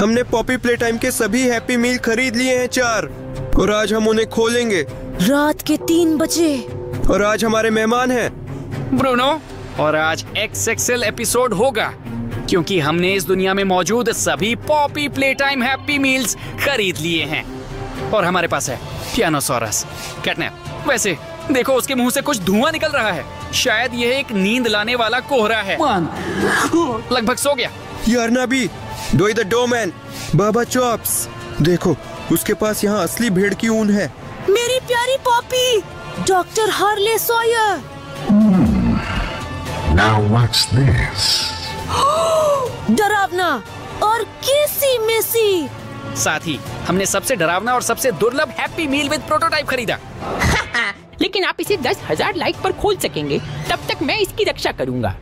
हमने Poppy play time के सभी हैप्पी मील खरीद लिए हैं 4 और आज हम उन्हें खोलेंगे रात के 3 बजे। और आज हमारे मेहमान हैं ब्रूनो, और आज XXL एपिसोड होगा क्योंकि हमने इस दुनिया में मौजूद सभी Poppy play time happy meals खरीद लिए हैं। और हमारे पास है पियानोसोरस कैटनैप। वैसे देखो, उसके मुंह से कुछ धुआं निकल रहा है। शायद यह एक नींद लाने वाला कोहरा है। लगभग सो गया। ये अर्नाबी, डोई द डोमैन, बाबा चॉप्स। देखो, उसके पास यहाँ असली भेड़ की ऊन है। मेरी प्यारी Poppy, doctor Harley Sawyer. Now watch this. डरावना और केसी मेसी। साथ ही हमने सबसे डरावना और सबसे दुर्लभ हैप्पी मील विद प्रोटोटाइप खरीदा। लेकिन आप इसे 10,000 लाइक पर खोल सकेंगे, तब तक मैं इसकी रक्षा करूंगा।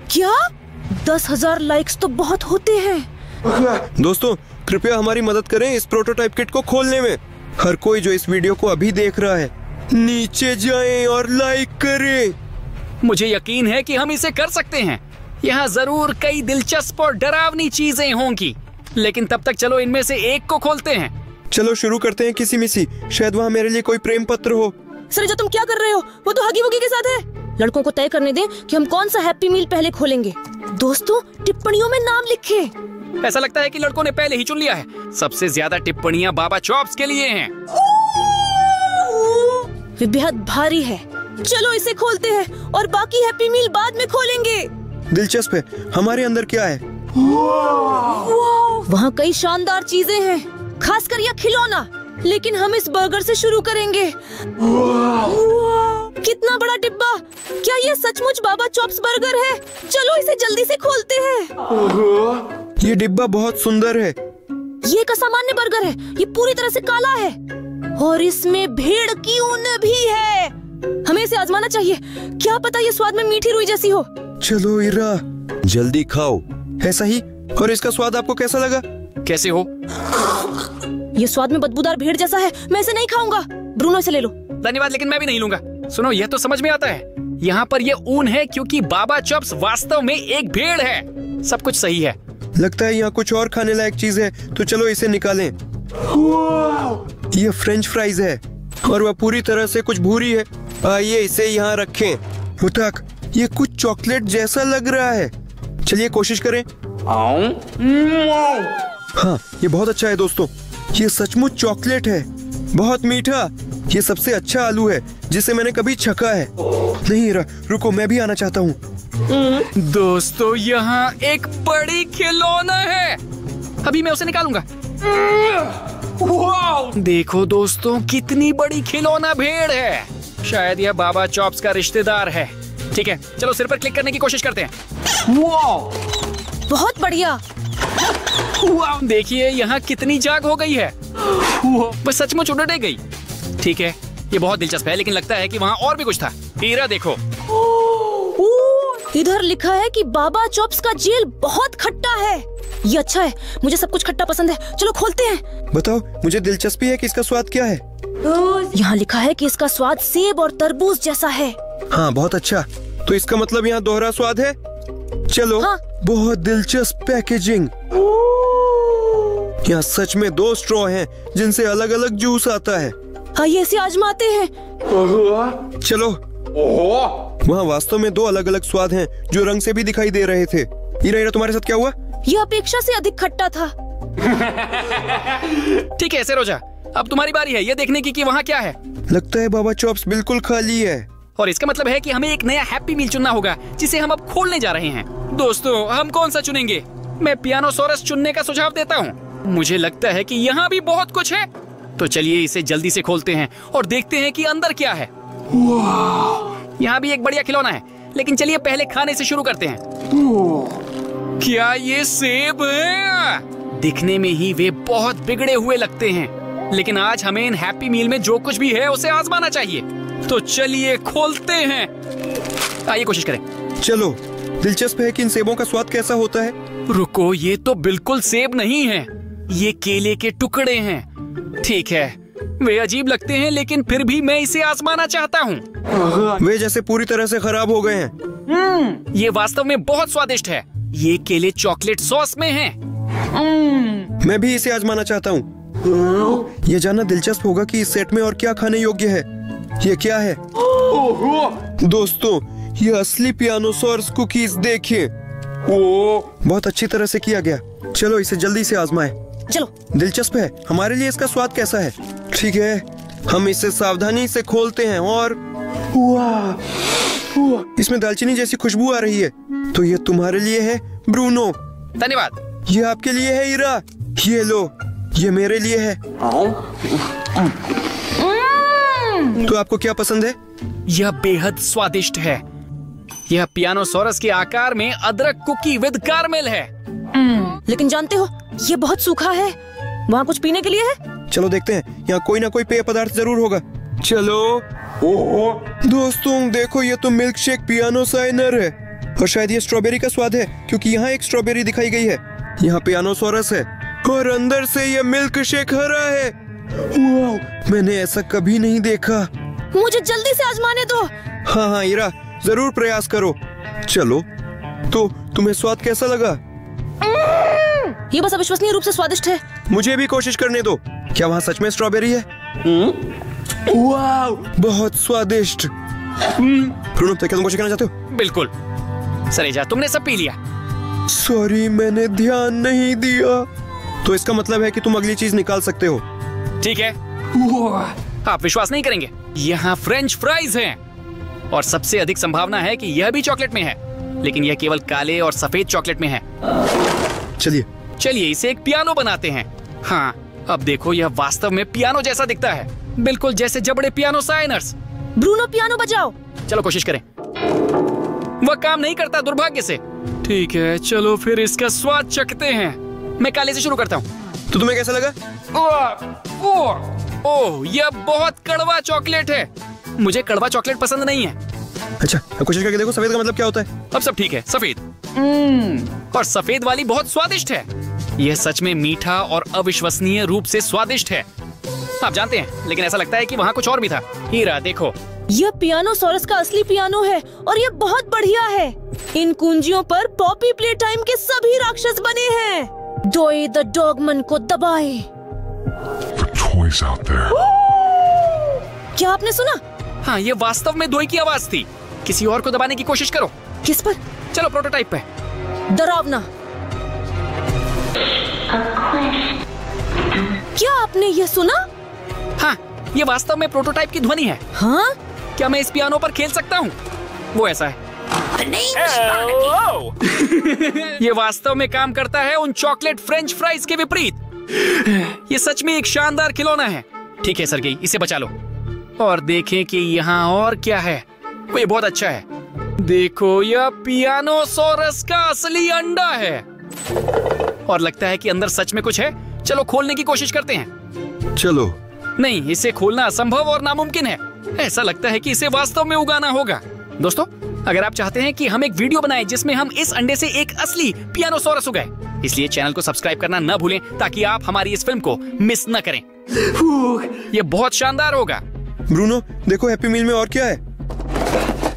क्या 10,000 लाइक्स तो बहुत होते हैं। दोस्तों, कृपया हमारी मदद करें इस प्रोटोटाइप किट को खोलने में। हर कोई जो इस वीडियो को अभी देख रहा है, नीचे जाएं और लाइक करें। मुझे यकीन है कि हम इसे कर सकते हैं। यहाँ जरूर कई दिलचस्प और डरावनी चीजें होंगी, लेकिन तब तक चलो इनमें से एक को खोलते हैं। चलो शुरू करते हैं किसी मिसी। शायद वहाँ मेरे लिए कोई प्रेम पत्र हो। सर, जो तुम क्या कर रहे हो? वो तो हगी वगी के साथ है। लड़कों को तय करने दें कि हम कौन सा हैप्पी मील पहले खोलेंगे। दोस्तों, टिप्पणियों में नाम लिखें। ऐसा लगता है कि लड़कों ने पहले ही चुन लिया है। सबसे ज्यादा टिप्पणियाँ बाबा चॉप्स के लिए हैं। वे बेहद भारी है। चलो इसे खोलते हैं और बाकी हैप्पी मील बाद में खोलेंगे। दिलचस्प है, हमारे अंदर क्या है? वहाँ कई शानदार चीजें हैं, खासकर यह खिलौना। लेकिन हम इस बर्गर से शुरू करेंगे। कितना बड़ा डिब्बा! क्या ये सचमुच बाबा चॉप्स बर्गर है? चलो इसे जल्दी से खोलते हैं। ये डिब्बा बहुत सुंदर है। ये का सामान्य बर्गर है। ये पूरी तरह से काला है और इसमें भेड़ की ऊन भी है। हमें इसे आजमाना चाहिए। क्या पता ये स्वाद में मीठी रुई जैसी हो। चलो इरा, जल्दी खाओ। ऐसा ही। और इसका स्वाद आपको कैसा लगा? कैसे हो? ये स्वाद में बदबूदार भेड़ जैसा है। मैं इसे नहीं खाऊंगा। ब्रूनो, इसे ले लो। धन्यवाद, लेकिन मैं भी नहीं लूंगा। सुनो, यह तो समझ में आता है। यहाँ पर यह ऊन है क्योंकि बाबा चॉप्स वास्तव में एक भेड़ है। सब कुछ सही है। लगता है यहाँ कुछ और खाने लायक चीज है, तो चलो इसे निकालें। ये फ्रेंच फ्राइज है और वह पूरी तरह से कुछ भूरी है। आइए इसे यहाँ रखें। मुताक, ये कुछ चॉकलेट जैसा लग रहा है। चलिए कोशिश करें। हाँ, ये बहुत अच्छा है दोस्तों। ये सचमुच चॉकलेट है, बहुत मीठा। ये सबसे अच्छा आलू है जिसे मैंने कभी छका है। नहीं रुको, मैं भी आना चाहता हूँ। दोस्तों, यहाँ एक बड़ी खिलौना है। अभी मैं उसे निकालूंगा। देखो दोस्तों, कितनी बड़ी खिलौना भेड़ है। शायद यह बाबा चॉप्स का रिश्तेदार है। ठीक है, चलो सिर पर क्लिक करने की कोशिश करते हैं। बहुत बढ़िया। देखिए यहाँ कितनी जाग हो गई है। बस सचमुच उड़े गई। ठीक है, ये बहुत दिलचस्प है, लेकिन लगता है कि वहाँ और भी कुछ था। हीरा देखो, इधर लिखा है कि बाबा चॉप्स का जेल बहुत खट्टा है। ये अच्छा है, मुझे सब कुछ खट्टा पसंद है। चलो खोलते हैं। बताओ, मुझे दिलचस्पी है कि इसका स्वाद क्या है। यहाँ लिखा है कि इसका स्वाद सेब और तरबूज जैसा है। हाँ, बहुत अच्छा। तो इसका मतलब यहाँ दोहरा स्वाद है। चलो। हाँ। बहुत दिलचस्प पैकेजिंग। यहाँ सच में 2 स्ट्रॉ हैं जिनसे अलग अलग जूस आता है। आइए इसे आजमाते हैं। चलो। वहाँ वास्तव में 2 अलग अलग स्वाद हैं जो रंग से भी दिखाई दे रहे थे। हीरा, तुम्हारे साथ क्या हुआ? ये अपेक्षा से अधिक खट्टा था। ठीक है सरोजा, अब तुम्हारी बारी है ये देखने की कि वहाँ क्या है। लगता है बाबा चॉप्स बिल्कुल खाली है। और इसका मतलब है कि हमें एक नया हैप्पी मील चुनना होगा जिसे हम अब खोलने जा रहे हैं। दोस्तों, हम कौन सा चुनेंगे? मैं पियानोसोरस चुनने का सुझाव देता हूँ। मुझे लगता है कि यहाँ भी बहुत कुछ है। तो चलिए इसे जल्दी से खोलते हैं और देखते हैं कि अंदर क्या है। यहाँ भी एक बढ़िया खिलौना है, लेकिन चलिए पहले खाने से शुरू करते हैं। क्या ये सेब है? दिखने में ही वे बहुत बिगड़े हुए लगते हैं, लेकिन आज हमें इन हैप्पी मील में जो कुछ भी है उसे आजमाना चाहिए। तो चलिए खोलते हैं। आइए कोशिश करें। चलो। दिलचस्प है कि इन सेबों का स्वाद कैसा होता है। रुको, ये तो बिल्कुल सेब नहीं है, ये केले के टुकड़े हैं। ठीक है, वे अजीब लगते हैं, लेकिन फिर भी मैं इसे आजमाना चाहता हूँ। वे जैसे पूरी तरह से खराब हो गए हैं। ये वास्तव में बहुत स्वादिष्ट है। ये केले चॉकलेट सॉस में हैं। मैं भी इसे आजमाना चाहता हूँ। ये जानना दिलचस्प होगा कि इस सेट में और क्या खाने योग्य है। ये क्या है? दोस्तों, ये असली पियानोसॉरस कुकीज देखिए। बहुत अच्छी तरह से किया गया। चलो इसे जल्दी से आजमाएं। चलो। दिलचस्प है। हमारे लिए इसका स्वाद कैसा है? ठीक है, हम इसे सावधानी से खोलते हैं और इसमें दालचीनी जैसी खुशबू आ रही है। तो ये तुम्हारे लिए है ब्रूनो। धन्यवाद। ये आपके लिए है ईरा। ये लो, ये मेरे लिए है। तो आपको क्या पसंद है? यह बेहद स्वादिष्ट है। यह पियानोसॉरस के आकार में अदरक कुकी विद कारमेल है। लेकिन जानते हो, ये बहुत सूखा है। वहाँ कुछ पीने के लिए है? चलो देखते हैं, यहाँ कोई ना कोई पेय पदार्थ जरूर होगा। चलो। दोस्तों देखो, ये तो मिल्क शेक पियानो साइनर है और शायद ये स्ट्रॉबेरी का स्वाद है क्योंकि यहाँ एक स्ट्रॉबेरी दिखाई गई है। यहाँ पियानोसॉरस है और अंदर से ये मिल्क शेक हरा है। वाह, मैंने ऐसा कभी नहीं देखा। मुझे जल्दी से आजमाने दो। हाँ हाँ ईरा, जरूर प्रयास करो। चलो, तो तुम्हें स्वाद कैसा लगा? ये बस अविश्वसनीय रूप से स्वादिष्ट है। मुझे भी कोशिश करने दो। क्या वहाँ सच में स्ट्रॉबेरी है? वाव, बहुत स्वादिष्ट। ब्रूनो, क्या तुम कुछ कहना चाहते हो? बिल्कुल। सरेजा, तुमने सब पी लिया। सॉरी, मैंने ध्यान नहीं दिया। तो इसका मतलब है कि तुम अगली चीज निकाल सकते हो। ठीक है। आप विश्वास नहीं करेंगे, यहाँ फ्रेंच फ्राइज हैं और सबसे अधिक संभावना है कि यह भी चॉकलेट में है, लेकिन यह केवल काले और सफेद चॉकलेट में है। चलिए इसे एक पियानो बनाते हैं। हाँ, अब देखो, यह वास्तव में पियानो जैसा दिखता है, बिल्कुल जैसे जबड़े पियानो साइनर्स। ब्रूनो, पियानो बजाओ। चलो कोशिश करें। वह काम नहीं करता, दुर्भाग्य से। ठीक है, चलो फिर इसका स्वाद चखते हैं। मैं काले से शुरू करता हूँ। तो तुम्हें कैसा लगा? ओह, यह बहुत कड़वा चॉकलेट है। मुझे कड़वा चॉकलेट पसंद नहीं है। अच्छा, अब कोशिश करके देखो सफेद का मतलब क्या होता है। अब सब ठीक है। सफेद। और सफेद वाली बहुत स्वादिष्ट है। यह सच में मीठा और अविश्वसनीय रूप से स्वादिष्ट है। आप जानते हैं, लेकिन ऐसा लगता है कि वहाँ कुछ और भी था। हीरा, देखो, यह पियानोसॉरस का असली पियानो है और यह बहुत बढ़िया है। इन कुंजियों पर पॉपी प्ले टाइम के सभी राक्षस बने हैं। डोई द डॉगमन को दबाए। Toys out there. क्या आपने सुना? हाँ, ये वास्तव में दोई की आवाज थी। किसी और को दबाने की कोशिश करो। किस पर? चलो प्रोटोटाइप पे। डरावना। क्या आपने ये सुना? हाँ, ये वास्तव में प्रोटोटाइप की ध्वनि है। हाँ? क्या मैं इस पियानो पर खेल सकता हूँ? वो ऐसा है। ये वास्तव में काम करता है उन चॉकलेट फ्रेंच फ्राइज के विपरीत। ये सच में एक शानदार खिलौना है। ठीक है सरगेई, इसे बचा लो और देखें कि यहाँ और क्या है। वो ये बहुत अच्छा है। देखो, यह पियानोसॉरस का असली अंडा है और लगता है कि अंदर सच में कुछ है। चलो खोलने की कोशिश करते हैं। चलो। नहीं, इसे खोलना असंभव और नामुमकिन है। ऐसा लगता है कि इसे वास्तव में उगाना होगा। दोस्तों, अगर आप चाहते हैं कि हम एक वीडियो बनाएं जिसमें हम इस अंडे से एक असली पियानोसॉरस उगाएं, इसलिए चैनल को सब्सक्राइब करना न भूलें ताकि आप हमारी इस फिल्म को मिस न करें। ये बहुत शानदार होगा। ब्रूनो, देखो हैप्पी मील में और क्या है।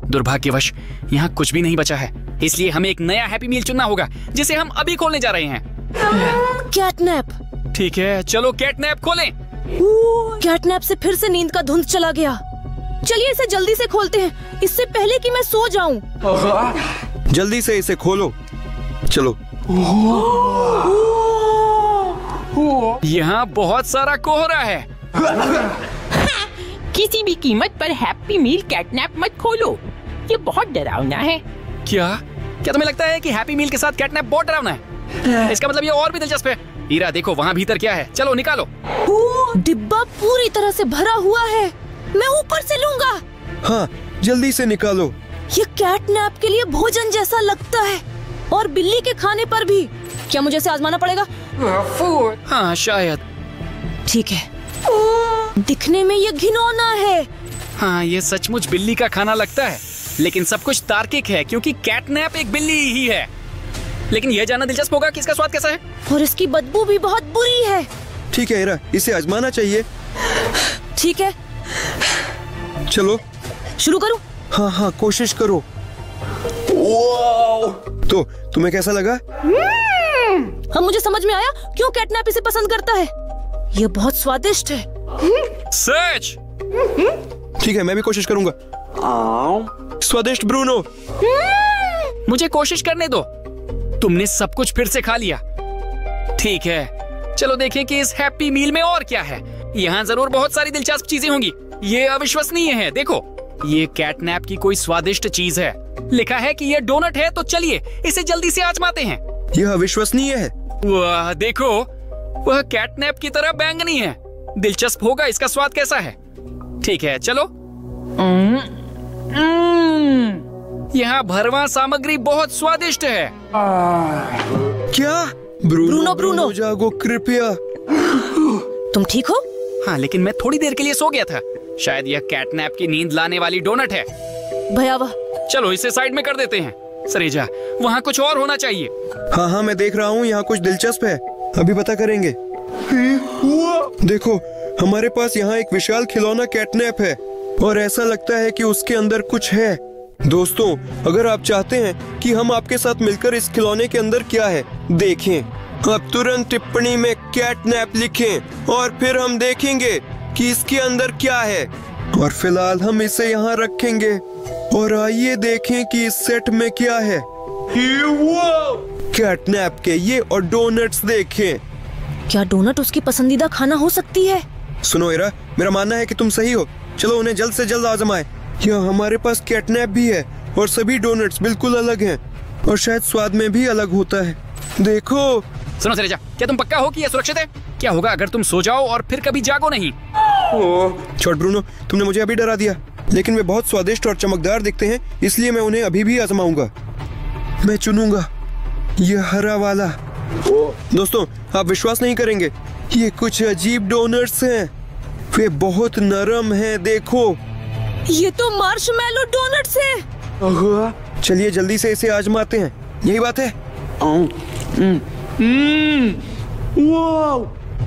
दुर्भाग्यवश यहाँ कुछ भी नहीं बचा है, इसलिए हमें एक नया हैप्पी मील चुनना होगा जिसे हम अभी खोलने जा रहे हैं। कैटनैप। ठीक है, चलो कैटनैप खोलें। कैटनैप से फिर से नींद का धुंध चला गया। चलिए इसे जल्दी से खोलते हैं, इससे पहले कि मैं सो जाऊं। जल्दी से इसे खोलो। चलो। यहाँ बहुत सारा कोहरा है। किसी भी कीमत पर हैप्पी मील कैटनैप मत खोलो, ये बहुत डरावना है। क्या तुम्हें लगता है कि हैप्पी मील के साथ कैटनैप बहुत डरावना है? इसका मतलब ये और भी दिलचस्प है। हीरा, देखो वहाँ भीतर क्या है। चलो निकालो। डिब्बा पूरी तरह से भरा हुआ है। मैं ऊपर से लूंगा। हाँ, जल्दी से निकालो। ये कैटनैप के लिए भोजन जैसा लगता है और बिल्ली के खाने पर भी। क्या मुझे इसे आजमाना पड़ेगा? हाँ शायद। ठीक है। दिखने में ये घिनौना है। हाँ, ये सचमुच बिल्ली का खाना लगता है, लेकिन सब कुछ तार्किक है क्योंकि कैटनैप एक बिल्ली ही है। लेकिन यह जानना दिलचस्प होगा कि इसका स्वाद कैसा है। और इसकी बदबू भी बहुत बुरी है। ठीक है हीरा, इसे आजमाना चाहिए। ठीक है, चलो शुरू करूं? हाँ हाँ, कोशिश करो। तो तुम्हें कैसा लगा? हम मुझे समझ में आया क्यों कैटनैप इसे पसंद करता है। ये बहुत स्वादिष्ट है। सच? ठीक है, मैं भी कोशिश करूंगा। स्वादिष्ट ब्रूनो। मुझे कोशिश करने दो। तुमने सब कुछ फिर से खा लिया। ठीक है, चलो देखें कि इस हैप्पी मील में और क्या है। यहाँ जरूर बहुत सारी दिलचस्प चीजें होंगी। ये अविश्वसनीय है। देखो, ये कैटनैप की कोई स्वादिष्ट चीज है। लिखा है कि ये डोनट है, तो चलिए इसे जल्दी से आजमाते हैं। यह अविश्वसनीय है। वाह, देखो, वह कैटनैप की तरह बैंगनी है। दिलचस्प होगा इसका स्वाद कैसा है। ठीक है, चलो। यहाँ भरवा सामग्री बहुत स्वादिष्ट है। क्या? ब्रूनो जागो कृपया। तुम ठीक हो? हाँ, लेकिन मैं थोड़ी देर के लिए सो गया था। शायद यह कैटनैप की नींद लाने वाली डोनट है। भयावह। चलो इसे साइड में कर देते हैं। सरेजा, वहाँ कुछ और होना चाहिए। हाँ, मैं देख रहा हूँ, यहाँ कुछ दिलचस्प है। अभी पता करेंगे। देखो, हमारे पास यहाँ एक विशाल खिलौना कैटनैप है और ऐसा लगता है कि उसके अंदर कुछ है। दोस्तों, अगर आप चाहते हैं कि हम आपके साथ मिलकर इस खिलौने के अंदर क्या है देखें, आप तुरंत टिप्पणी में कैटनैप लिखें और फिर हम देखेंगे कि इसके अंदर क्या है। और फिलहाल हम इसे यहाँ रखेंगे और आइए देखें कि इस सेट में क्या है। कैटनैप के ये और डोनट्स देखें। क्या डोनट उसकी पसंदीदा खाना हो सकती है? सुनो इरा, मेरा मानना है कि तुम सही हो। चलो उन्हें जल्द से जल्द आजमाएं। यहाँ हमारे पास कैटनैप भी है और सभी डोनट्स बिल्कुल अलग हैं और शायद स्वाद में भी अलग होता है। देखो। सुनो सरेजा, क्या तुम पक्का हो कि यह सुरक्षित है? क्या होगा अगर तुम सो जाओ और फिर कभी जागो नहीं? छोड़ ब्रूनो, तुमने मुझे अभी डरा दिया। लेकिन वे बहुत स्वादिष्ट और चमकदार दिखते हैं, इसलिए मैं उन्हें अभी भी आजमाऊंगा। मैं चुनूंगा ये हरा वाला। दोस्तों, आप विश्वास नहीं करेंगे, ये कुछ अजीब डोनट्स हैं। वे बहुत नरम हैं। देखो, ये तो मार्शमैलो डोनट्स हैं। चलिए जल्दी से इसे आजमाते हैं। यही बात है।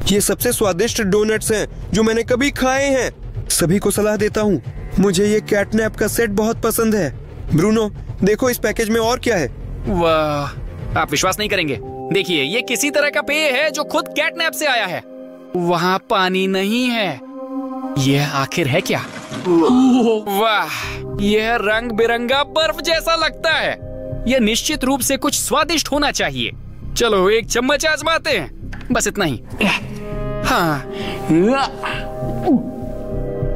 ये सबसे स्वादिष्ट डोनट्स हैं जो मैंने कभी खाए हैं। सभी को सलाह देता हूँ, मुझे ये कैटनैप का सेट बहुत पसंद है। ब्रूनो, देखो इस पैकेज में और क्या है। वाह, आप विश्वास नहीं करेंगे। देखिए, ये किसी तरह का पेय है जो खुद कैटनैप से आया है। वहाँ पानी नहीं है। यह आखिर है क्या? वाह, यह रंग बिरंगा बर्फ जैसा लगता है। यह निश्चित रूप से कुछ स्वादिष्ट होना चाहिए। चलो एक चम्मच आजमाते हैं। बस इतना ही। हाँ,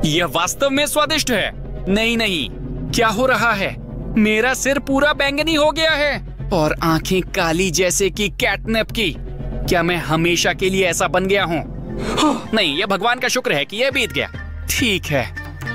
यह वास्तव में स्वादिष्ट है। नहीं, क्या हो रहा है? मेरा सिर पूरा बैंगनी हो गया है और आंखें काली जैसे कि कैटनैप की। क्या मैं हमेशा के लिए ऐसा बन गया हूँ? नहीं, यह भगवान का शुक्र है कि यह बीत गया। ठीक है,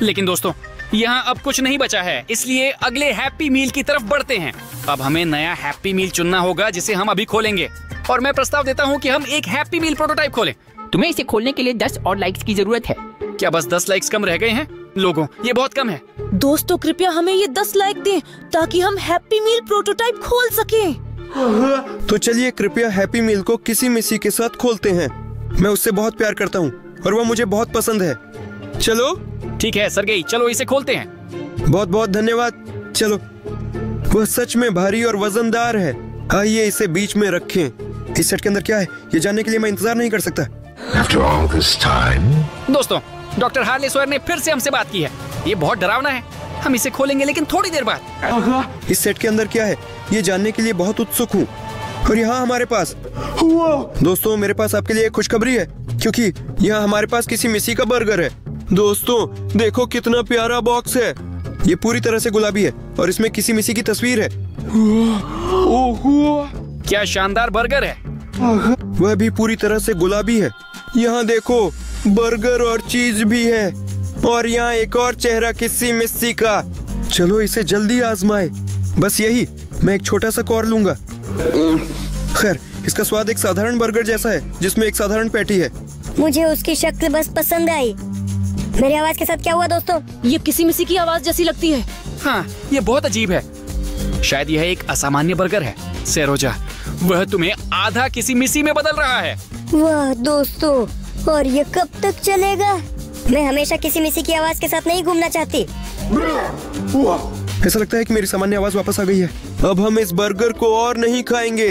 लेकिन दोस्तों, यहाँ अब कुछ नहीं बचा है, इसलिए अगले हैप्पी मील की तरफ बढ़ते हैं। अब हमें नया हैप्पी मील चुनना होगा जिसे हम अभी खोलेंगे। और मैं प्रस्ताव देता हूँ कि हम एक हैप्पी मील प्रोटोटाइप खोलें। तुम्हें इसे खोलने के लिए 10 और लाइक्स की जरूरत है। क्या बस 10 लाइक्स कम रह गए हैं? लोगों, ये बहुत कम है। दोस्तों, कृपया हमें ये 10 लाइक दें ताकि हम हैप्पी मील प्रोटोटाइप खोल सकें। तो चलिए कृपया हैप्पी मील को किसी मिसी के साथ खोलते हैं। मैं उससे बहुत प्यार करता हूँ और वह मुझे बहुत पसंद है। चलो। ठीक है सरगेई, चलो इसे खोलते हैं। बहुत बहुत धन्यवाद। चलो, वह सच में भारी और वजनदार है। आइए इसे बीच में रखें। इस सेट के अंदर क्या है ये जानने के लिए मैं इंतजार नहीं कर सकता। After all this time, दोस्तों, डॉक्टर हार्ले सोयर ने फिर से हमसे बात की है। ये बहुत डरावना है। हम इसे खोलेंगे लेकिन थोड़ी देर बाद। इस सेट के अंदर क्या है ये जानने के लिए बहुत उत्सुक हूँ। और यहाँ हमारे पास दोस्तों, मेरे पास आपके लिए एक खुशखबरी है, क्योंकि यहाँ हमारे पास किसी मिसी का बर्गर है। दोस्तों देखो कितना प्यारा बॉक्स है। ये पूरी तरह से गुलाबी है और इसमें किसी मिसी की तस्वीर है। क्या शानदार बर्गर है। वह भी पूरी तरह से गुलाबी है। यहाँ देखो, बर्गर और चीज भी है और यहाँ एक और चेहरा किसी मिस्सी का। चलो इसे जल्दी आजमाए। बस यही, मैं एक छोटा सा कौर लूंगा। खैर, इसका स्वाद एक साधारण बर्गर जैसा है जिसमें एक साधारण पैटी है। मुझे उसकी शक्ल बस पसंद आई। मेरी आवाज के साथ क्या हुआ दोस्तों? ये किसी मिसी की आवाज जैसी लगती है। हाँ, ये बहुत अजीब है। शायद यह एक असामान्य बर्गर है। सरोजा, वह तुम्हें आधा किसी मिसी में बदल रहा है। वाह दोस्तों, और ये कब तक चलेगा? मैं हमेशा किसी मिसी की आवाज के साथ नहीं घूमना चाहती। ऐसा लगता है कि मेरी सामान्य आवाज वापस आ गई है। अब हम इस बर्गर को और नहीं खाएंगे।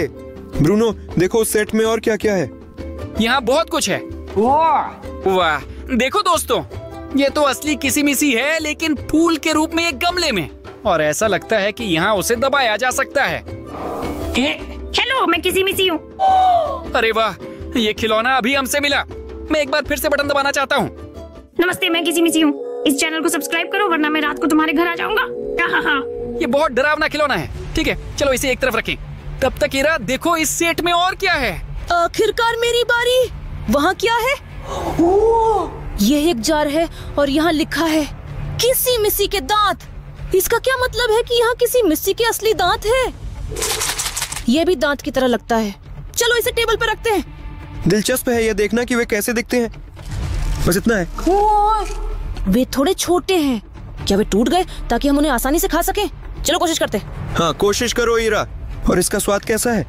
ब्रूनो देखो उस सेट में और क्या क्या है। यहाँ बहुत कुछ है। वाह देखो दोस्तों, ये तो असली किसी-मिसी है, लेकिन फूल के रूप में एक गमले में, और ऐसा लगता है कि यहाँ उसे दबाया जा सकता है। हेलो, मैं किसी-मिसी हूँ। अरे वाह, ये खिलौना अभी हमसे मिला। मैं एक बार फिर से बटन दबाना चाहता हूँ। नमस्ते, मैं किसी-मिसी हूँ। इस चैनल को सब्सक्राइब करो, वरना मैं रात को तुम्हारे घर आ जाऊंगा। ये बहुत डरावना खिलौना है। ठीक है, चलो इसे एक तरफ रखें। तब तक इरा देखो इस सेट में और क्या है। आखिरकार मेरी बारी। वहाँ क्या है? ये एक जार है और यहाँ लिखा है किसी मिसी के दांत। इसका क्या मतलब है कि यहाँ किसी मिसी के असली दांत है? ये भी दांत की तरह लगता है। चलो इसे टेबल पर रखते हैं। दिलचस्प है ये देखना कि वे कैसे दिखते हैं। बस इतना है। वे थोड़े छोटे हैं। क्या वे टूट गए ताकि हम उन्हें आसानी से खा सकें? चलो कोशिश करते हैं। हाँ कोशिश करो ईरा। और इसका स्वाद कैसा है?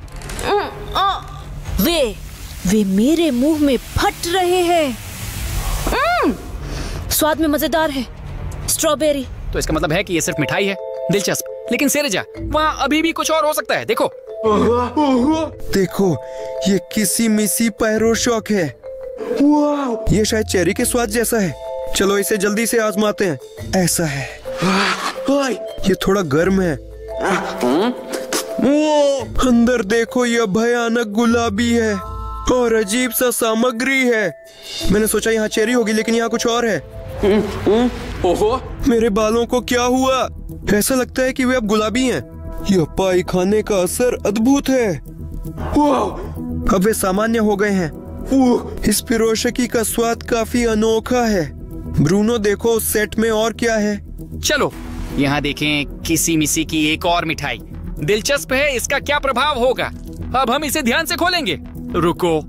वे मेरे मुंह में फट रहे हैं। स्वाद में मजेदार है। स्ट्रॉबेरी। तो इसका मतलब है कि ये सिर्फ मिठाई है। दिलचस्प। लेकिन सेरेजा, वहाँ अभी भी कुछ और हो सकता है। देखो देखो, ये किसी मिसी पैरो शॉक है। ये शायद चेरी के स्वाद जैसा है। चलो इसे जल्दी से आजमाते हैं। ऐसा है। ये थोड़ा गर्म है। अंदर देखो, यह भयानक गुलाबी है और अजीब सा सामग्री है। मैंने सोचा यहाँ चेरी होगी, लेकिन यहाँ कुछ और है। ओहो, मेरे बालों को क्या हुआ? ऐसा लगता है कि वे अब गुलाबी हैं। यह पाई खाने का असर अद्भुत है। अब वे सामान्य हो गए हैं। इस पिरोशकी का स्वाद काफी अनोखा है। ब्रूनो देखो उस सेट में और क्या है। चलो यहाँ देखें किसी मिसी की एक और मिठाई। दिलचस्प है इसका क्या प्रभाव होगा। अब हम इसे ध्यान से खोलेंगे। रुको,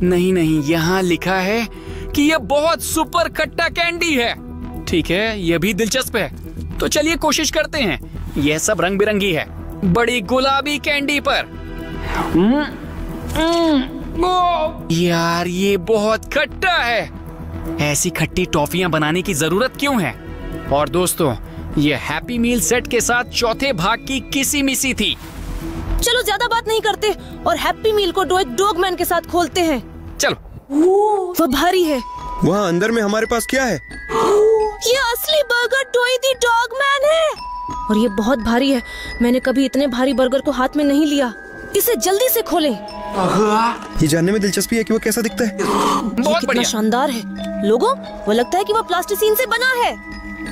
नहीं, यहाँ लिखा है कि यह बहुत सुपर खट्टा कैंडी है। ठीक है, यह भी दिलचस्प है। तो चलिए कोशिश करते हैं। यह सब रंग बिरंगी है, बड़ी गुलाबी कैंडी पर। यार ये बहुत खट्टा है। ऐसी खट्टी टॉफियां बनाने की जरूरत क्यों है? और दोस्तों, ये हैप्पी मील सेट के साथ चौथे भाग की किसी मिसी थी। चलो ज्यादा बात नहीं करते और हैप्पी मील को डॉगमैन के साथ खोलते हैं। चलो। वह भारी है। वहाँ अंदर में हमारे पास क्या है? ये असली बर्गर डोई दी डॉगमैन है और ये बहुत भारी है। मैंने कभी इतने भारी बर्गर को हाथ में नहीं लिया। इसे जल्दी से खोलें। ये जानने में दिलचस्पी है कि वो कैसा दिखता है। ये कितना शानदार है। लोगों, वो लगता है कि वो प्लास्टिसीन से बना है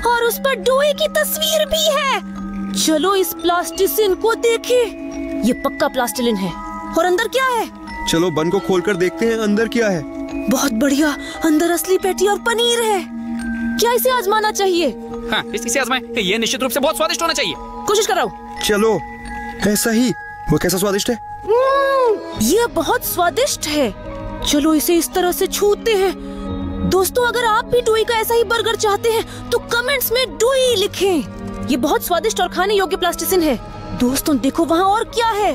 और उस पर डोई की तस्वीर भी है। चलो इस प्लास्टिसिन को देखें। ये पक्का प्लास्टिलिन है। और अंदर क्या है? चलो बन को खोलकर देखते हैं अंदर क्या है। बहुत बढ़िया, अंदर असली पैटी और पनीर है। क्या इसे आजमाना चाहिए? हाँ, इसे आजमाएं। ये निश्चित रूप से बहुत स्वादिष्ट होना चाहिए। कोशिश कर रहा हूँ। चलो ऐसा ही। वो कैसा स्वादिष्ट है? ये बहुत स्वादिष्ट है। चलो इसे इस तरह से छूते हैं। दोस्तों, अगर आप भी डोई का ऐसा ही बर्गर चाहते हैं तो कमेंट्स में डोई लिखें। ये बहुत स्वादिष्ट और खाने योग्य प्लास्टिसिन है। दोस्तों देखो वहाँ और क्या है।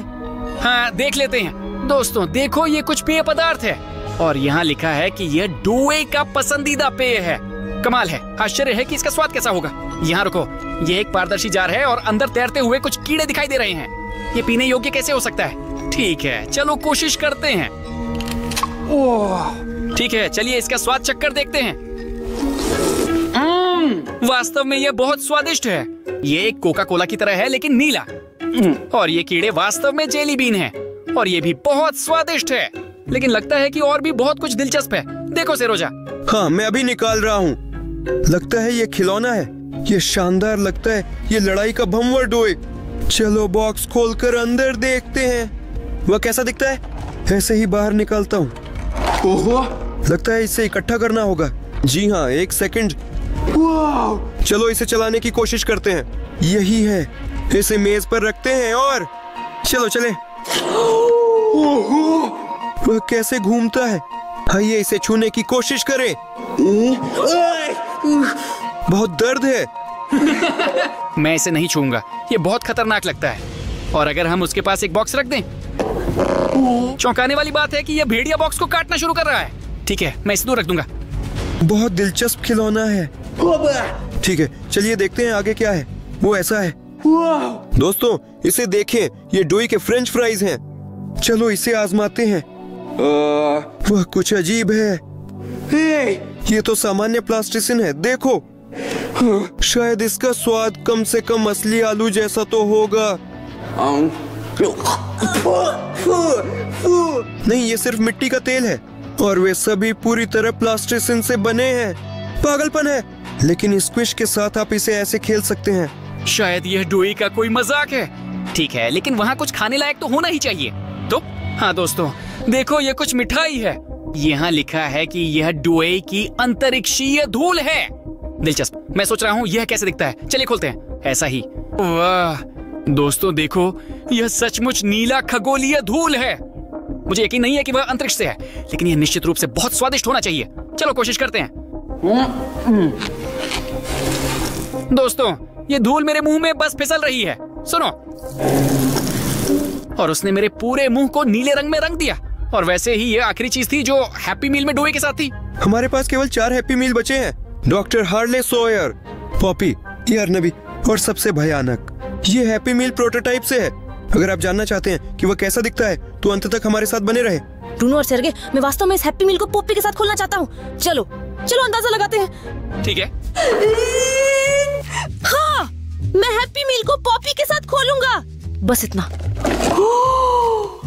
हाँ देख लेते हैं। दोस्तों देखो, ये कुछ पेय पदार्थ है और यहाँ लिखा है कि यह डोई का पसंदीदा पेय है। कमाल है। आश्चर्य है कि इसका स्वाद कैसा होगा। यहाँ रुको, ये एक पारदर्शी जार है और अंदर तैरते हुए कुछ कीड़े दिखाई दे रहे हैं। ये पीने योग्य कैसे हो सकता है? ठीक है, चलो कोशिश करते हैं। ओह, ठीक है, चलिए इसका स्वाद चक्कर देखते हैं। वास्तव में यह बहुत स्वादिष्ट है। ये एक कोका कोला की तरह है, लेकिन नीला। और ये कीड़े वास्तव में जेली बीन हैं और ये भी बहुत स्वादिष्ट है। लेकिन लगता है कि और भी बहुत कुछ दिलचस्प है। देखो सेरोजा। हाँ, मैं अभी निकाल रहा हूँ। लगता है ये खिलौना है। ये शानदार लगता है। ये लड़ाई का भंवर डोई। चलो बॉक्स खोलकर अंदर देखते हैं। वह कैसा दिखता है? ऐसे ही बाहर निकालता हूँ। ओहो, लगता है इसे इकट्ठा करना होगा। जी हाँ, 1 सेकंड। चलो इसे चलाने की कोशिश करते हैं। यही है। इसे मेज पर रखते हैं और चलो चले। वह कैसे घूमता है? आइए इसे छूने की कोशिश करें। बहुत दर्द है। मैं इसे नहीं छूंगा, ये बहुत खतरनाक लगता है। और अगर हम उसके पास एक बॉक्स रख दें। चौंकाने वाली बात है कि यह भेड़िया बॉक्स को काटना शुरू कर रहा है। ठीक है, मैं इसे दूर रख दूंगा। बहुत दिलचस्प खिलौना है। ठीक है, चलिए देखते हैं आगे क्या है। वो ऐसा है। दोस्तों इसे देखें, ये डोई के फ्रेंच फ्राइज हैं। चलो इसे आजमाते हैं। वह कुछ अजीब है। ये तो सामान्य प्लास्टिसिन है, देखो। शायद इसका स्वाद कम से कम असली आलू जैसा तो होगा। नहीं, ये सिर्फ मिट्टी का तेल है और वे सभी पूरी तरह प्लास्टिसिन से बने हैं। पागलपन है। लेकिन स्क्विश के साथ आप इसे ऐसे खेल सकते हैं। शायद यह डोई का कोई मजाक है। ठीक है, लेकिन वहाँ कुछ खाने लायक तो होना ही चाहिए। तो हाँ दोस्तों, देखो ये कुछ मिठाई है। यहाँ लिखा है कि यह डोई की अंतरिक्षीय धूल है। दिलचस्प। मैं सोच रहा हूँ यह कैसे दिखता है। चलिए खोलते हैं। ऐसा ही। वाह दोस्तों, देखो यह सचमुच नीला खगोलीय धूल है। मुझे यकीन नहीं है कि वह अंतरिक्ष से है, लेकिन यह निश्चित रूप से बहुत स्वादिष्ट होना चाहिए। चलो कोशिश करते हैं। दोस्तों, ये धूल मेरे मुंह में बस फिसल रही है। सुनो। और उसने मेरे पूरे मुंह को नीले रंग में रंग दिया। और वैसे ही ये आखिरी चीज थी जो हैप्पी मील में डोई के साथ थी। हमारे पास केवल 4 हैप्पी मील बचे हैं। डॉक्टर हार्ले सोयर, पॉपी, यारनबी और सबसे भयानक। ये हैप्पी मील प्रोटोटाइप से है। अगर आप जानना चाहते हैं कि वह कैसा दिखता है तो अंत तक हमारे साथ बने रहे। ब्रूनो और सेर्गे, मैं वास्तव में इस हैप्पी मील को पॉपी के साथ खोलना चाहता हूँ। चलो चलो अंदाजा लगाते हैं। ठीक है। हाँ, मैं हैप्पी मील को पॉपी के साथ खोलूंगा। बस इतना।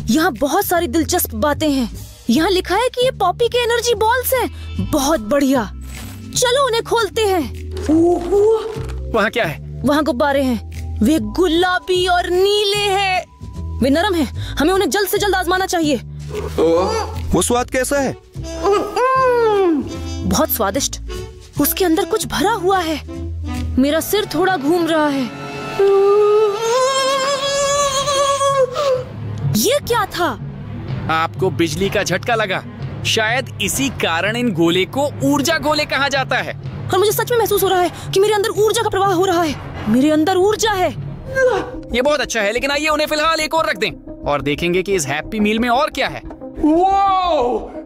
यहाँ बहुत सारी दिलचस्प बातें हैं। यहाँ लिखा है कि ये पॉपी के एनर्जी बॉल्स हैं। बहुत बढ़िया। चलो उन्हें खोलते हैं। वहाँ क्या है? वहाँ गुब्बारे हैं। वे गुलाबी और नीले हैं। वे नरम हैं। हमें उन्हें जल्द से जल्द आजमाना चाहिए। वो स्वाद कैसा है? बहुत स्वादिष्ट। उसके अंदर कुछ भरा हुआ है। मेरा सिर थोड़ा घूम रहा है। ये क्या था? आपको बिजली का झटका लगा। शायद इसी कारण इन गोले को ऊर्जा गोले कहा जाता है। और मुझे सच में महसूस हो रहा है कि मेरे अंदर ऊर्जा का प्रवाह हो रहा है। मेरे अंदर ऊर्जा है। ये बहुत अच्छा है, लेकिन आइए उन्हें फिलहाल एक और रख दें और देखेंगे कि इस हैप्पी मील में और क्या है।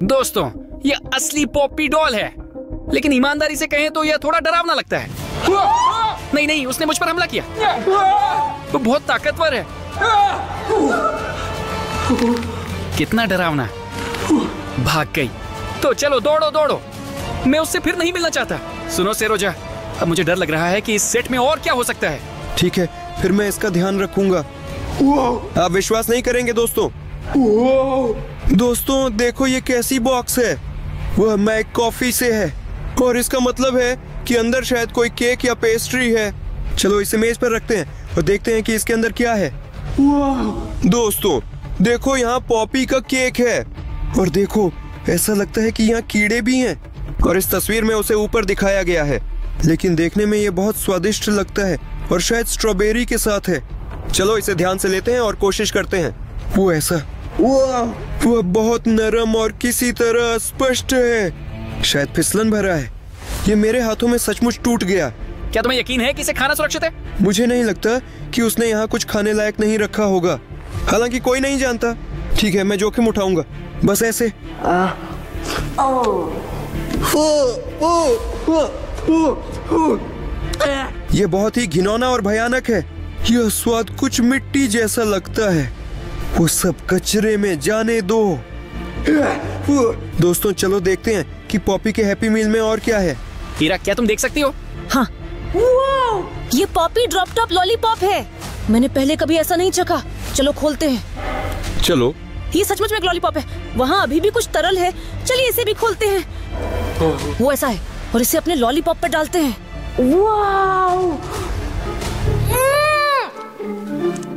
दोस्तों, ये असली पॉपी डॉल है, लेकिन ईमानदारी से कहें तो यह थोड़ा डरावना लगता है। नहीं नहीं, उसने मुझ पर हमला किया। वो बहुत ताकतवर है। कितना डरावना। भाग गई। तो चलो दौड़ो दौड़ो। मैं उससे फिर नहीं मिलना चाहता। सुनो सेरोजा, अब मुझे डर लग रहा है कि इस सेट में और क्या हो सकता है। ठीक है, फिर मैं इसका ध्यान रखूंगा। आप विश्वास नहीं करेंगे दोस्तों। दोस्तों देखो ये कैसी बॉक्स है। वह मैक कॉफी से है और इसका मतलब है कि अंदर शायद कोई केक या पेस्ट्री है। चलो इसे मेज पर रखते हैं और देखते हैं कि इसके अंदर क्या है। दोस्तों देखो, यहाँ पॉपी का केक है और देखो ऐसा लगता है कि यहाँ कीड़े भी हैं और इस तस्वीर में उसे ऊपर दिखाया गया है, लेकिन देखने में ये बहुत स्वादिष्ट लगता है और शायद स्ट्रॉबेरी के साथ है। चलो इसे ध्यान से लेते हैं और कोशिश करते हैं। वो ऐसा, वो बहुत नरम और किसी तरह स्पष्ट है। शायद फिसलन भरा है। ये मेरे हाथों में सचमुच टूट गया। क्या तुम्हें यकीन है कि इसे खाना सुरक्षित है? मुझे नहीं लगता कि उसने यहाँ कुछ खाने लायक नहीं रखा होगा, हालांकि कोई नहीं जानता। ठीक है, मैं जोखिम उठाऊंगा, बस ऐसे। ये बहुत ही घिनौना और भयानक है। यह स्वाद कुछ मिट्टी जैसा लगता है। वो सब कचरे में जाने दो। दोस्तों चलो देखते हैं कि पॉपी के हैप्पी मील में और क्या है। हीरा, क्या तुम देख सकती हो? हाँ, ये पॉपी ड्रॉप टॉप लॉलीपॉप है। मैंने पहले कभी ऐसा नहीं चखा। चलो खोलते हैं। चलो। ये सचमुच में एक लॉलीपॉप है। वहाँ अभी भी कुछ तरल है। चलिए इसे भी खोलते हैं। वो ऐसा है और इसे अपने लॉलीपॉप पे डालते हैं। वाव!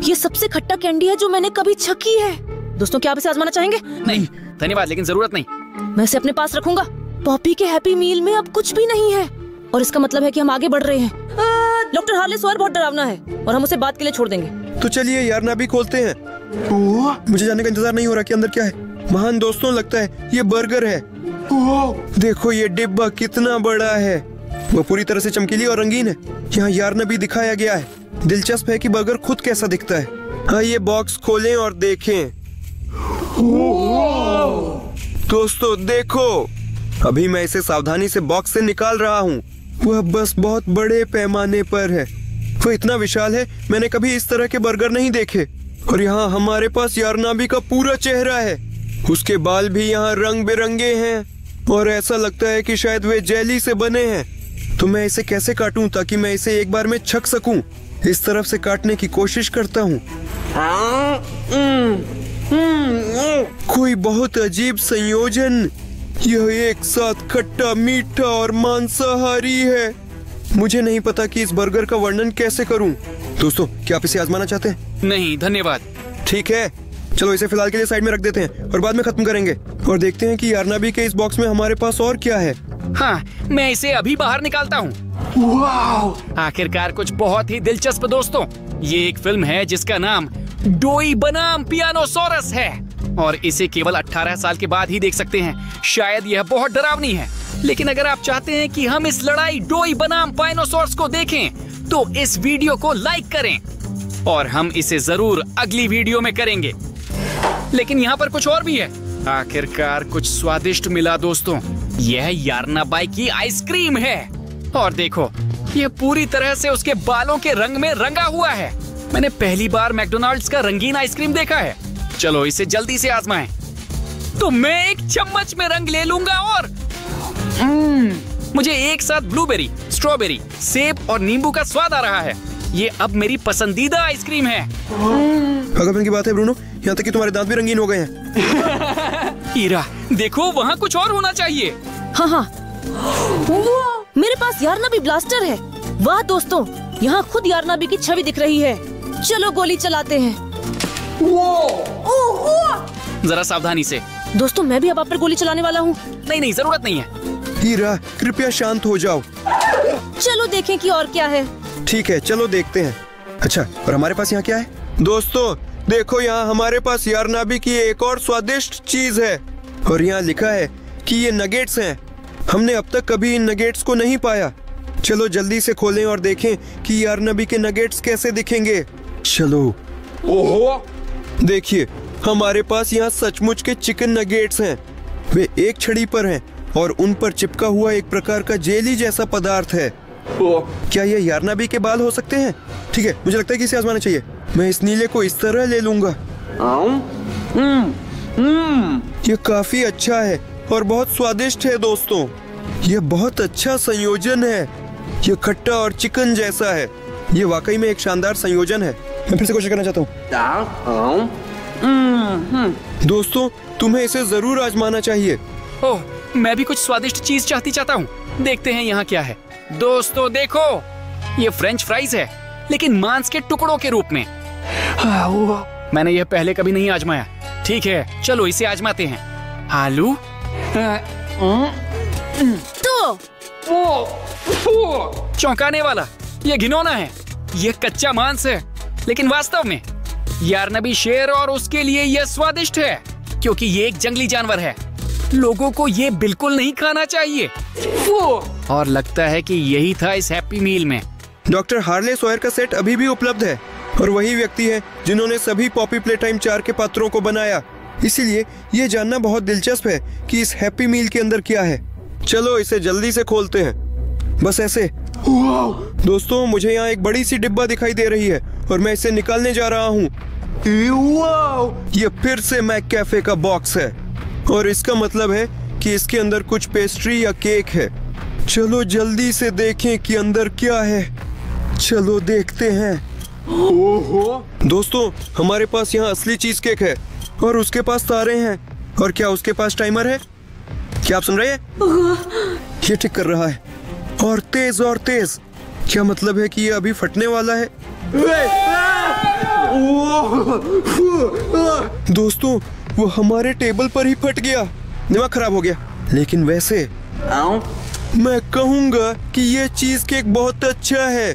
ये सबसे खट्टा कैंडी है जो मैंने कभी छकी है। दोस्तों क्या आप इसे आजमाना चाहेंगे? नहीं धन्यवाद, लेकिन जरूरत नहीं। मैं इसे अपने पास रखूंगा। पॉपी के हैप्पी मील में अब कुछ भी नहीं है और इसका मतलब है कि हम आगे बढ़ रहे हैं। डॉक्टर हार्ले सोयर बहुत डरावना है और हम उसे बात के लिए छोड़ देंगे। तो चलिए यारनाबी खोलते हैं। मुझे जानने का इंतजार नहीं हो रहा कि अंदर क्या है। महान दोस्तों, लगता है ये बर्गर है। देखो ये डिब्बा कितना बड़ा है। वो पूरी तरह से चमकीली और रंगीन है। यहाँ यारनाबी दिखाया गया है। दिलचस्प है कि बर्गर खुद कैसा दिखता है। आइए बॉक्स खोलें और देखें। दोस्तों देखो, अभी मैं इसे सावधानी से बॉक्स से निकाल रहा हूँ। वह बस बहुत बड़े पैमाने पर है। वो इतना विशाल है, मैंने कभी इस तरह के बर्गर नहीं देखे। और यहाँ हमारे पास यारनाबी का पूरा चेहरा है। उसके बाल भी यहाँ रंग बिरंगे हैं और ऐसा लगता है कि शायद वे जेली से बने हैं। तो मैं इसे कैसे काटूं ताकि मैं इसे एक बार में छक सकूं? इस तरफ से काटने की कोशिश करता हूँ। कोई बहुत अजीब संयोजन। यह एक साथ खट्टा, मीठा और मांसाहारी है। मुझे नहीं पता कि इस बर्गर का वर्णन कैसे करूं। दोस्तों, क्या आप इसे आजमाना चाहते हैं? नहीं धन्यवाद। ठीक है, चलो इसे फिलहाल के लिए साइड में रख देते हैं और बाद में खत्म करेंगे और देखते हैं कि यारनाबी के इस बॉक्स में हमारे पास और क्या है। हाँ, मैं इसे अभी बाहर निकालता हूँ। आखिरकार कुछ बहुत ही दिलचस्प दोस्तों। ये एक फिल्म है जिसका नाम डोई बनाम पियानोसोरस है और इसे केवल 18 साल के बाद ही देख सकते हैं। शायद यह बहुत डरावनी है, लेकिन अगर आप चाहते हैं कि हम इस लड़ाई डोई बनाम पाइनोसोरस को देखें तो इस वीडियो को लाइक करें और हम इसे जरूर अगली वीडियो में करेंगे। लेकिन यहाँ पर कुछ और भी है। आखिरकार कुछ स्वादिष्ट मिला दोस्तों। यह यारनाबाई की आइसक्रीम है और देखो, यह पूरी तरह से उसके बालों के रंग में रंगा हुआ है। मैंने पहली बार मैकडॉनल्ड्स का रंगीन आइसक्रीम देखा है। चलो इसे जल्दी से आजमाएं। तो मैं एक चम्मच में रंग ले लूंगा और मुझे एक साथ ब्लूबेरी, स्ट्रॉबेरी, सेब और नींबू का स्वाद आ रहा है। ये अब मेरी पसंदीदा आइसक्रीम है। पागलपन की बात है ब्रूनो, यहाँ तक कि तुम्हारे दांत भी रंगीन हो गए हैं। ईरा, देखो वहाँ कुछ और होना चाहिए। हाँ हाँ, मेरे पास यारनाबी ब्लास्टर है। वाह दोस्तों, यहाँ खुद यारनाबी की छवि दिख रही है। चलो गोली चलाते हैं। जरा सावधानी से। दोस्तों, मैं भी अब आप पर गोली चलाने वाला हूँ। नहीं, जरूरत नहीं है। हीरा, कृपया शांत हो जाओ। चलो देखें कि और क्या है। ठीक है, चलो देखते हैं। अच्छा, और हमारे पास यहाँ क्या है? दोस्तों देखो, यहाँ हमारे पास यारनाबी की एक और स्वादिष्ट चीज है और यहाँ लिखा है कि ये नगेट्स हैं। हमने अब तक कभी इन नगेट्स को नहीं पाया। चलो जल्दी से खोलें और देखें कि यारनाबी के नगेट्स कैसे दिखेंगे। चलो। ओहो, देखिए, हमारे पास यहाँ सचमुच के चिकन नगेट्स हैं। वे एक छड़ी पर हैं और उन पर चिपका हुआ एक प्रकार का जेली जैसा पदार्थ है। क्या ये यारनाबी के बाल हो सकते हैं? ठीक है, मुझे लगता है कि इसे आजमाना चाहिए। मैं इस नीले को इस तरह ले लूंगा। ये काफी अच्छा है और बहुत स्वादिष्ट है दोस्तों। ये बहुत अच्छा संयोजन है। ये खट्टा और चिकन जैसा है। ये वाकई में एक शानदार संयोजन है। मैं फिर से कोशिश करना चाहता हूँ। दोस्तों, तुम्हें इसे जरूर आजमाना चाहिए। ओह, मैं भी कुछ स्वादिष्ट चीज चाहता हूँ। देखते हैं यहाँ क्या है। दोस्तों देखो, ये फ्रेंच फ्राइज है, लेकिन मांस के टुकड़ों के रूप में। मैंने यह पहले कभी नहीं आजमाया। ठीक है, चलो इसे आजमाते हैं। आलू तो चौंकाने वाला, यह घिनौना है। यह कच्चा मांस है, लेकिन वास्तव में यारनाबी शेर और उसके लिए यह स्वादिष्ट है क्योंकि ये एक जंगली जानवर है। लोगों को ये बिल्कुल नहीं खाना चाहिए। और लगता है कि यही था इस हैप्पी मील में। डॉक्टर हार्ले सॉयर का सेट अभी भी उपलब्ध है और वही व्यक्ति है जिन्होंने सभी पॉपी प्लेटाइम 4 के पात्रों को बनाया। इसीलिए ये जानना बहुत दिलचस्प है कि इस हैप्पी मील के अंदर क्या है। चलो इसे जल्दी से खोलते हैं। बस ऐसे। दोस्तों, मुझे यहाँ एक बड़ी सी डिब्बा दिखाई दे रही है और मैं इसे निकालने जा रहा हूँ। ये फिर से मैक कैफे का बॉक्स है और इसका मतलब है कि इसके अंदर कुछ पेस्ट्री या केक है। चलो जल्दी से देखें कि अंदर क्या है। चलो देखते हैं। दोस्तों, हमारे पास यहाँ असली चीज केक है और उसके पास तारे हैं। और क्या उसके पास टाइमर है? क्या आप सुन रहे हैं? ये टिक कर रहा है और तेज। क्या मतलब है कि ये अभी फटने वाला है? दोस्तों, वो हमारे टेबल पर ही फट गया। दिमाग खराब हो गया। लेकिन वैसे मैं कहूँगा कि ये चीज केक बहुत अच्छा है।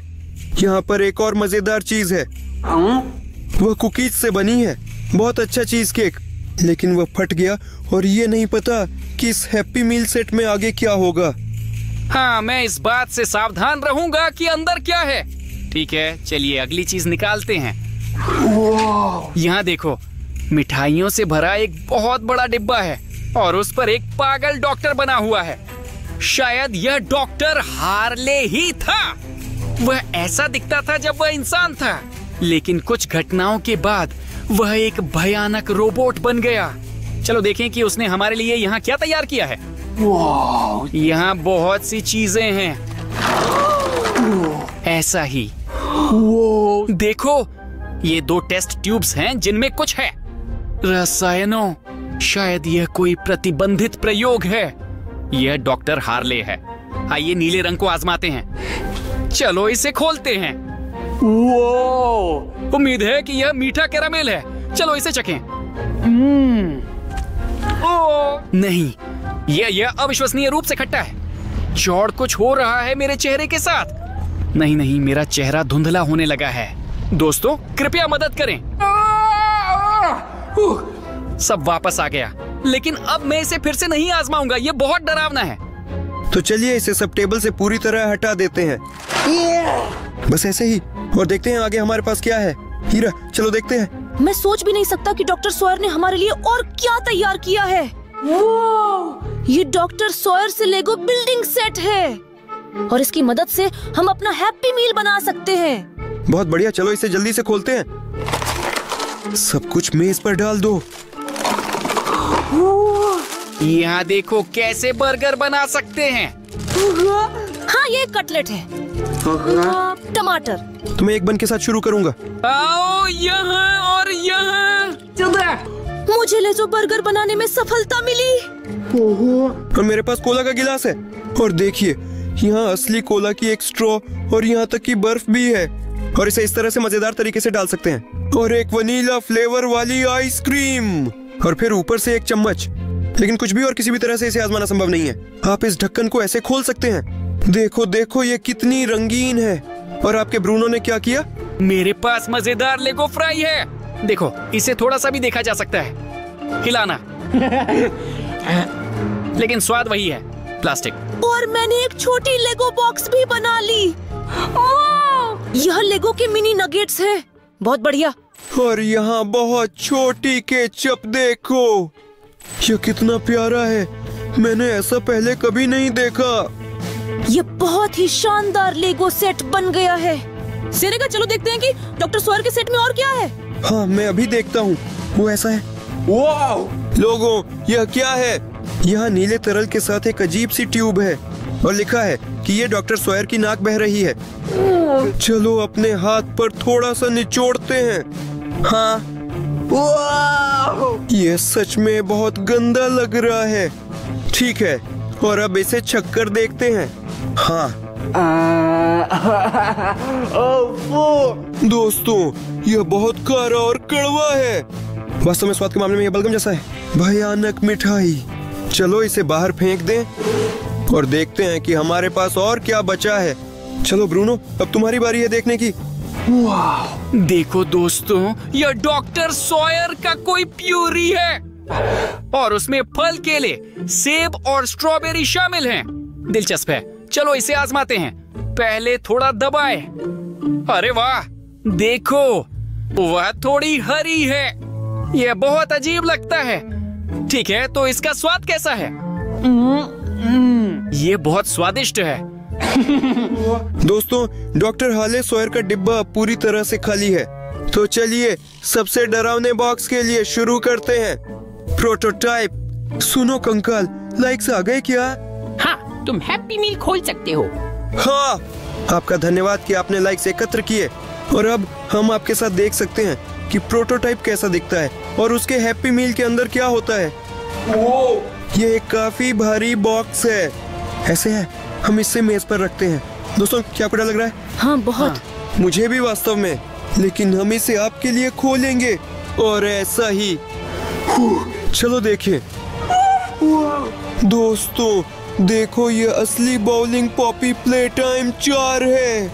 यहाँ पर एक और मजेदार चीज है। वह कुकीज से बनी है। बहुत अच्छा चीज केक, लेकिन वह फट गया और ये नहीं पता कि इस हैप्पी मील सेट में आगे क्या होगा। हाँ, मैं इस बात से सावधान रहूंगा कि अंदर क्या है। ठीक है, चलिए अगली चीज निकालते हैं। यहाँ देखो, मिठाइयों से भरा एक बहुत बड़ा डिब्बा है और उस पर एक पागल डॉक्टर बना हुआ है। शायद यह डॉक्टर हार्ले ही था। वह ऐसा दिखता था जब वह इंसान था, लेकिन कुछ घटनाओं के बाद वह एक भयानक रोबोट बन गया। चलो देखें कि उसने हमारे लिए यहाँ क्या तैयार किया है। यहाँ बहुत सी चीजें हैं। ऐसा ही देखो, ये 2 टेस्ट ट्यूब्स हैं जिनमें कुछ है। रसायनों, शायद यह कोई प्रतिबंधित प्रयोग है। यह डॉक्टर हार्ले है। आइए नीले रंग को आजमाते हैं। चलो इसे खोलते हैं। उम्मीद है कि यह मीठा कैरामेल है। चलो इसे चखें। नहीं, यह अविश्वसनीय रूप से खट्टा है। चौड़ कुछ हो रहा है मेरे चेहरे के साथ। नहीं, मेरा चेहरा धुंधला होने लगा है। दोस्तों कृपया मदद करें। सब वापस आ गया, लेकिन अब मैं इसे फिर से नहीं आजमाऊंगा। ये बहुत डरावना है। तो चलिए इसे सब टेबल से पूरी तरह हटा देते हैं। बस ऐसे ही, और देखते हैं आगे हमारे पास क्या है। हीरा, चलो देखते हैं। मैं सोच भी नहीं सकता कि डॉक्टर सॉयर ने हमारे लिए और क्या तैयार किया है। ये डॉक्टर सॉयर से लेगो बिल्डिंग सेट है और इसकी मदद से हम अपना हैप्पी मील बना सकते हैं। बहुत बढ़िया, चलो इसे जल्दी से खोलते हैं। सब कुछ मेज पर डाल दो। यहाँ देखो कैसे बर्गर बना सकते हैं। हाँ, ये कटलेट है। टमाटर। तो मैं एक बन के साथ शुरू करूंगा। आओ यहाँ और यहाँ। मुझे लेजो बर्गर बनाने में सफलता मिली। और मेरे पास कोला का गिलास है। और देखिए, यहाँ असली कोला की एक स्ट्रॉ और यहाँ तक की बर्फ भी है। और इसे इस तरह से मजेदार तरीके से डाल सकते हैं। और एक वनीला फ्लेवर वाली आइसक्रीम, और फिर ऊपर से एक चम्मच। लेकिन कुछ भी और किसी भी तरह से इसे आजमाना संभव नहीं है। आप इस ढक्कन को ऐसे खोल सकते हैं। देखो देखो, ये कितनी रंगीन है। और आपके ब्रूनो ने क्या किया? मेरे पास मजेदार लेगो फ्राई है। देखो, इसे थोड़ा सा भी देखा जा सकता है। हिलाना। लेकिन स्वाद वही है, प्लास्टिक। और मैंने एक छोटी लेगो बॉक्स भी बना ली। यह लेगो के मिनी नगेट्स है। बहुत बढ़िया। और यहाँ बहुत छोटी केचप देखो, ये कितना प्यारा है। मैंने ऐसा पहले कभी नहीं देखा। ये बहुत ही शानदार लेगो सेट बन गया है। सेरेगा, चलो देखते हैं कि डॉक्टर सॉयर के सेट में और क्या है। हाँ, मैं अभी देखता हूँ। वो ऐसा है। वाओ! लोगों, यह क्या है? यहाँ नीले तरल के साथ एक अजीब सी ट्यूब है और लिखा है कि ये डॉक्टर सॉयर की नाक बह रही है। चलो अपने हाथ पर थोड़ा सा निचोड़ते हैं। हाँ, ये सच में बहुत गंदा लग रहा है। ठीक है, और अब इसे छक्कर देखते हैं। हाँ। दोस्तों, यह बहुत खारा और कड़वा है। वास्तव में स्वाद के मामले में यह बलगम जैसा है। भयानक मिठाई। चलो इसे बाहर फेंक दें और देखते हैं कि हमारे पास और क्या बचा है। चलो ब्रूनो, अब तुम्हारी बारी है देखने की। देखो दोस्तों, यह डॉक्टर सॉयर का कोई प्यूरी है और उसमें फल, केले, सेब और स्ट्रॉबेरी शामिल हैं। दिलचस्प है। चलो इसे आजमाते हैं। पहले थोड़ा दबाए। अरे वाह, देखो, वह थोड़ी हरी है। यह बहुत अजीब लगता है। ठीक है, तो इसका स्वाद कैसा है? ये बहुत स्वादिष्ट है। दोस्तों, डॉक्टर हार्ले सॉयर का डिब्बा पूरी तरह से खाली है। तो चलिए सबसे डरावने बॉक्स के लिए शुरू करते हैं। प्रोटोटाइप। सुनो कंकाल, लाइक्स आ गए क्या? हाँ, तुम हैप्पी मील खोल सकते हो। हाँ, आपका धन्यवाद कि आपने लाइक्स एकत्र किए। और अब हम आपके साथ देख सकते हैं कि प्रोटोटाइप कैसा दिखता है और उसके हैप्पी मील के अंदर क्या होता है। ये एक काफी भारी बॉक्स है। ऐसे है, हम इसे मेज पर रखते हैं। दोस्तों, क्या आपको डर लग रहा है? हाँ, बहुत। मुझे भी वास्तव में। लेकिन हम इसे आपके लिए खोलेंगे और ऐसा ही। चलो देखें। दोस्तों देखो, ये असली बाउलिंग पॉपी प्ले टाइम 4 है।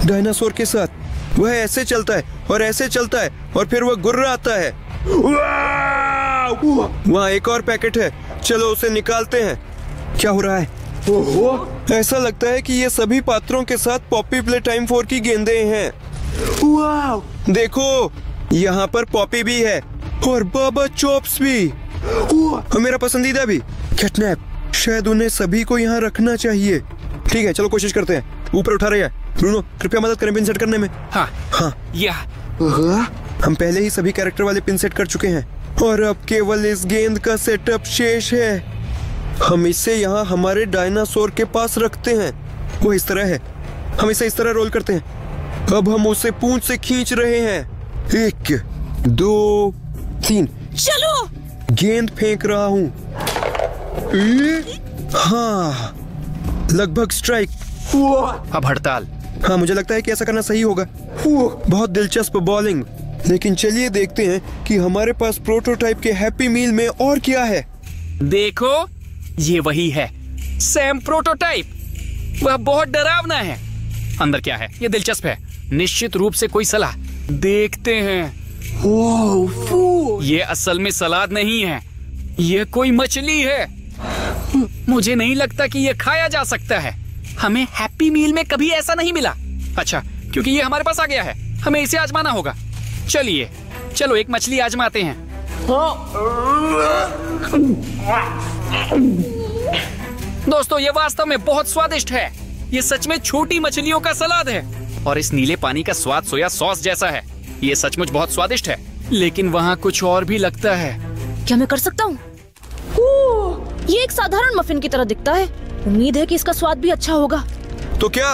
डायनासोर के साथ वह ऐसे चलता है और ऐसे चलता है और फिर वह गुर्राता है। वहाँ एक और पैकेट है। चलो उसे निकालते हैं। क्या हो रहा है? ऐसा लगता है कि ये सभी पात्रों के साथ पॉपी प्ले टाइम 4 की गेंदें हैं। देखो, यहाँ पर पॉपी भी है और बाबा चॉप्स भी और मेरा पसंदीदा भी, कैटनैप। शायद उन्हें सभी को यहाँ रखना चाहिए। ठीक है, चलो कोशिश करते हैं। ऊपर उठा रहे हैं। ब्रूनो, कृपया मदद करें पिन सेट करने में। हाँ, हाँ। या। हम पहले ही सभी कैरेक्टर वाले पिन सेट कर चुके हैं और अब केवल इस गेंद का सेटअप शेष है। हम इसे यहाँ हमारे डायनासोर के पास रखते हैं। वो इस तरह है, हम इसे इस तरह रोल करते हैं। अब हम उसे पूंछ से खींच रहे हैं। 1 2 3। चलो। गेंद फेंक रहा हूँ। हाँ, लगभग स्ट्राइक। अब हड़ताल। हाँ, मुझे लगता है कि ऐसा करना सही होगा। बहुत दिलचस्प बॉलिंग। लेकिन चलिए देखते हैं कि हमारे पास प्रोटोटाइप के हैप्पी मील में और क्या है। देखो, ये वही है, सैम प्रोटोटाइप। वह बहुत डरावना है। अंदर क्या है? ये दिलचस्प है। निश्चित रूप से कोई सलाद। देखते हैं। ये असल में सलाद नहीं है, ये कोई मछली है। मुझे नहीं लगता कि ये खाया जा सकता है। हमें हैप्पी मील में कभी ऐसा नहीं मिला। अच्छा, क्योंकि ये हमारे पास आ गया है, हमें इसे आजमाना होगा। चलिए, चलो एक मछली आजमाते हैं। दोस्तों, ये वास्तव में बहुत स्वादिष्ट है। ये सच में छोटी मछलियों का सलाद है और इस नीले पानी का स्वाद सोया सॉस जैसा है। ये सचमुच बहुत स्वादिष्ट है, लेकिन वहाँ कुछ और भी लगता है। क्या मैं कर सकता हूँ? ये एक साधारण मफिन की तरह दिखता है। उम्मीद है कि इसका स्वाद भी अच्छा होगा। तो क्या?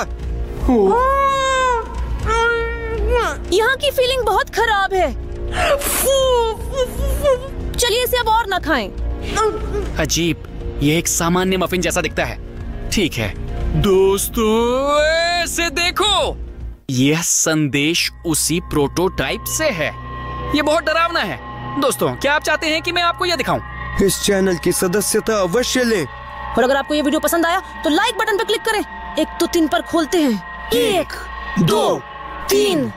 यहाँ की फीलिंग बहुत खराब है। चलिए इसे अब और ना खाएं। अजीब, ये एक सामान्य मफिन जैसा दिखता है। ठीक है दोस्तों, ऐसे देखो, यह संदेश उसी प्रोटोटाइप से है। ये बहुत डरावना है। दोस्तों, क्या आप चाहते हैं कि मैं आपको यह दिखाऊं? इस चैनल की सदस्यता अवश्य लें। और अगर आपको ये वीडियो पसंद आया तो लाइक बटन पर क्लिक करें। 1 2 3 पर खोलते हैं। 1 2 3।